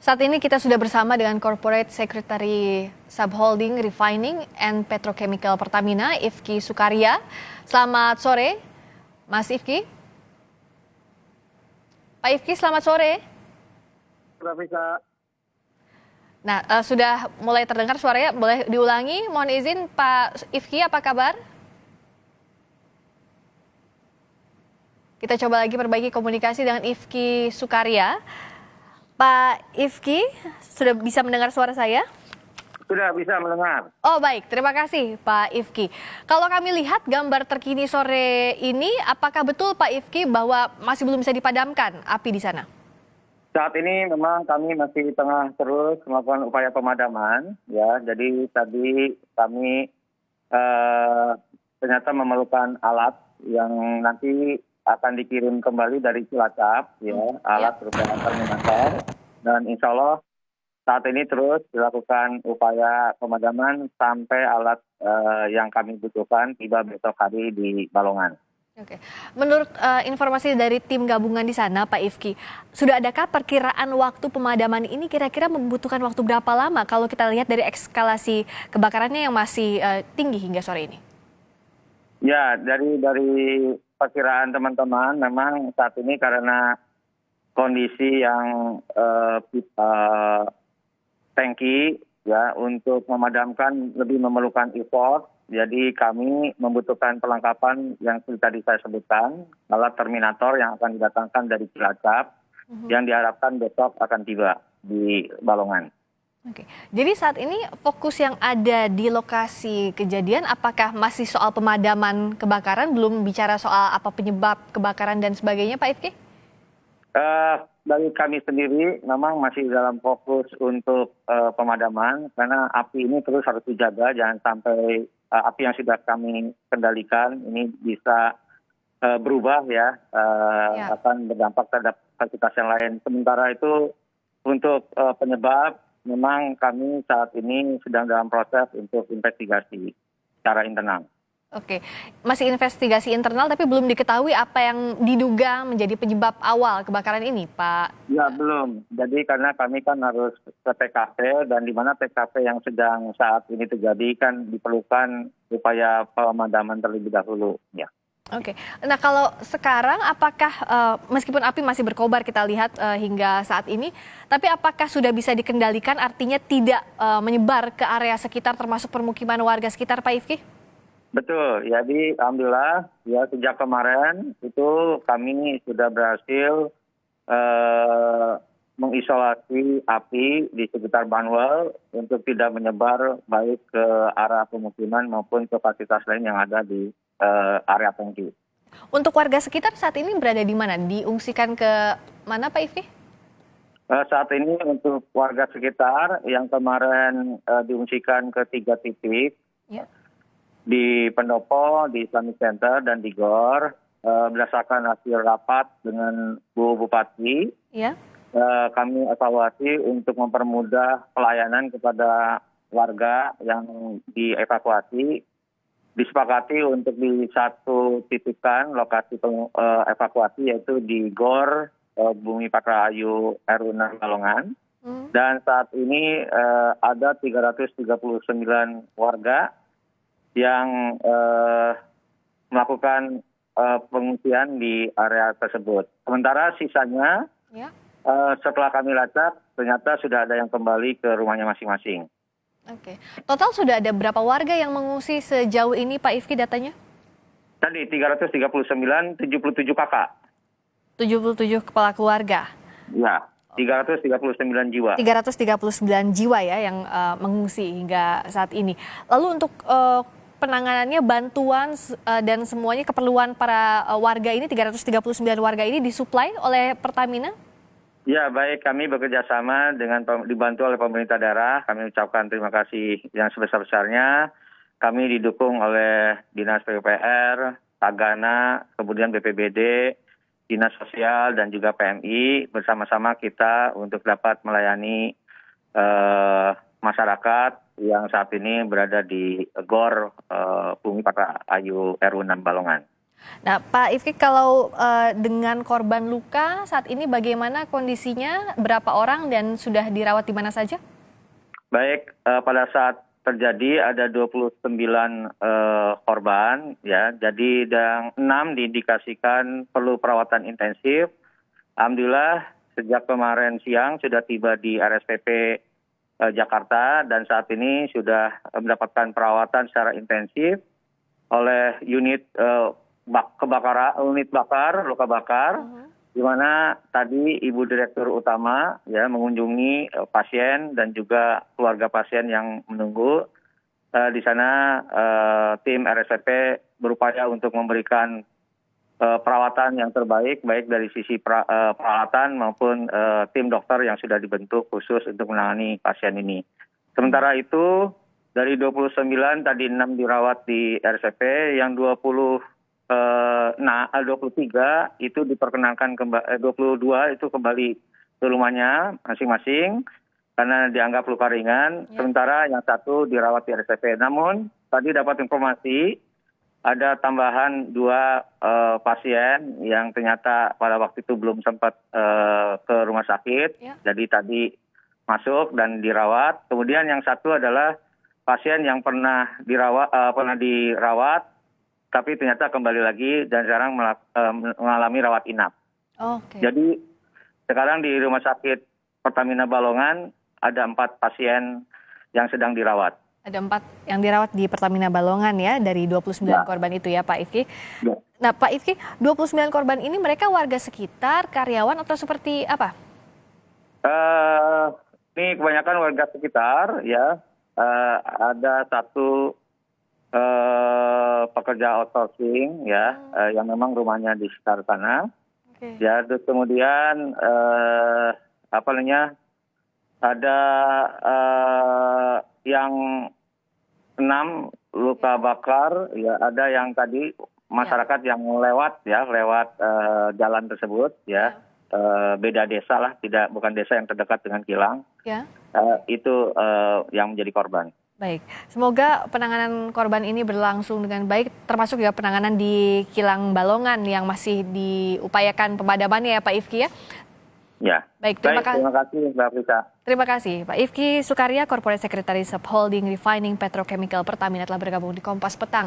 Saat ini kita sudah bersama dengan Corporate Secretary Subholding Refining and Petrochemical Pertamina, Ifki Sukarya. Selamat sore, Mas Ifki. Pak Ifki, selamat sore. Nah, sudah mulai terdengar suaranya, boleh diulangi? Mohon izin, Pak Ifki, apa kabar? Kita coba lagi perbaiki komunikasi dengan Ifki Sukarya. Pak Ifki, sudah bisa mendengar suara saya? Sudah bisa mendengar. Oh baik, terima kasih Pak Ifki. Kalau kami lihat gambar terkini sore ini, apakah betul Pak Ifki bahwa masih belum bisa dipadamkan api di sana? Saat ini memang kami masih tengah terus melakukan upaya pemadaman, ya. Jadi tadi kami ternyata memerlukan alat yang nanti akan dikirim kembali dari Cilacap, ya, alat berupa terminator. Dan insya Allah saat ini terus dilakukan upaya pemadaman sampai alat yang kami butuhkan tiba besok hari di Balongan. Oke. Menurut informasi dari tim gabungan di sana, Pak Ifki, sudah adakah perkiraan waktu pemadaman ini kira-kira membutuhkan waktu berapa lama kalau kita lihat dari eskalasi kebakarannya yang masih tinggi hingga sore ini? Ya, dari perkiraan teman-teman memang saat ini karena kondisi yang tangki, ya, untuk memadamkan lebih memerlukan effort. Jadi kami membutuhkan perlengkapan yang tadi saya sebutkan, alat terminator yang akan didatangkan dari Cilacap, yang diharapkan besok akan tiba di Balongan. Oke, jadi saat ini fokus yang ada di lokasi kejadian apakah masih soal pemadaman kebakaran, belum bicara soal apa penyebab kebakaran dan sebagainya, Pak Ifki? Dari kami sendiri memang masih dalam fokus untuk pemadaman, karena api ini terus harus dijaga, jangan sampai api yang sudah kami kendalikan ini bisa berubah, ya, akan berdampak terhadap aktivitas yang lain. Sementara itu untuk penyebab memang kami saat ini sedang dalam proses untuk investigasi secara internal. Oke, masih investigasi internal tapi belum diketahui apa yang diduga menjadi penyebab awal kebakaran ini, Pak? Ya, belum. Jadi karena kami kan harus ke TKP, dan di mana TKP yang sedang saat ini terjadi kan diperlukan upaya pemadaman terlebih dahulu, ya. Oke, nah kalau sekarang apakah meskipun api masih berkobar kita lihat hingga saat ini, tapi apakah sudah bisa dikendalikan, artinya tidak menyebar ke area sekitar termasuk permukiman warga sekitar, Pak Ifki? Betul, jadi alhamdulillah ya sejak kemarin itu kami sudah berhasil mengisolasi api di sekitar Banwell untuk tidak menyebar baik ke arah pemukiman maupun ke fasilitas lain yang ada di area tangki. Untuk warga sekitar saat ini berada di mana? Diungsikan ke mana, Pak Ifki? Saat ini untuk warga sekitar yang kemarin diungsikan ke 3 titik, Ya. di Pendopo, di Islamic Center, dan di GOR, berdasarkan hasil rapat dengan Bu Bupati, Ya. kami evaluasi untuk mempermudah pelayanan kepada warga yang dievakuasi. Disepakati untuk di satu titikan lokasi evakuasi, yaitu di GOR Bumi Patra Ayu RU6 Balongan. Dan saat ini ada 339 warga yang melakukan pengungsian di area tersebut. Sementara sisanya setelah kami lacak ternyata sudah ada yang kembali ke rumahnya masing-masing. Oke, total sudah ada berapa warga yang mengungsi sejauh ini, Pak Ifki, datanya? Tadi 339, 77 kakak. 77 kepala keluarga? Ya, 339 jiwa. 339 jiwa ya yang mengungsi hingga saat ini. Lalu untuk penanganannya, bantuan dan semuanya keperluan para warga ini, 339 warga ini disuplai oleh Pertamina? Ya, baik, kami bekerja sama dengan dibantu oleh pemerintah daerah. Kami ucapkan terima kasih yang sebesar-besarnya. Kami didukung oleh Dinas PUPR, Tagana, kemudian BPBD, Dinas Sosial, dan juga PMI. Bersama-sama kita untuk dapat melayani masyarakat yang saat ini berada di GOR Bumi Patra Ayu RU6 Balongan. Nah, Pak Ifki, kalau dengan korban luka saat ini bagaimana kondisinya, berapa orang dan sudah dirawat di mana saja? Baik, pada saat terjadi ada 29 korban, ya. Jadi yang 6 diindikasikan perlu perawatan intensif. Alhamdulillah sejak kemarin siang sudah tiba di RSPP Jakarta dan saat ini sudah mendapatkan perawatan secara intensif oleh unit unit luka bakar, di mana tadi Ibu Direktur Utama ya mengunjungi pasien dan juga keluarga pasien yang menunggu. Di sana tim RSPP berupaya untuk memberikan perawatan yang terbaik, baik dari sisi peralatan maupun tim dokter yang sudah dibentuk khusus untuk menangani pasien ini. Sementara itu dari 29 tadi 6 dirawat di RSPP, yang 23 itu diperkenankan 22 itu kembali ke rumahnya masing-masing karena dianggap luka ringan. Sementara yang satu dirawat di RSPP. Namun tadi dapat informasi ada tambahan 2 pasien yang ternyata pada waktu itu belum sempat ke rumah sakit. Jadi tadi masuk dan dirawat. Kemudian yang satu adalah pasien yang pernah dirawat tapi ternyata kembali lagi dan sekarang mengalami rawat inap. Jadi sekarang di Rumah Sakit Pertamina Balongan ada 4 pasien yang sedang dirawat. Ada 4 yang dirawat di Pertamina Balongan ya, dari 29 korban itu ya Pak Ifki. Ya. Nah Pak Ifki, 29 korban ini mereka warga sekitar, karyawan atau seperti apa? Ini kebanyakan warga sekitar ya. Ada satu pekerja outsourcing ya, yang memang rumahnya di sekitar sana. Ya, terus kemudian ada yang 6 luka bakar, ya ada yang tadi masyarakat yang lewat jalan tersebut ya, beda desa lah, bukan desa yang terdekat dengan kilang. Itu yang menjadi korban. Baik, semoga penanganan korban ini berlangsung dengan baik, termasuk juga penanganan di kilang Balongan yang masih diupayakan pemadamannya ya Pak Ifki ya. Ya. Baik, terima kasih Mbak Frita. Terima kasih Pak Ifki Sukarya, Corporate Secretary Subholding Refining Petrochemical Pertamina telah bergabung di Kompas Petang.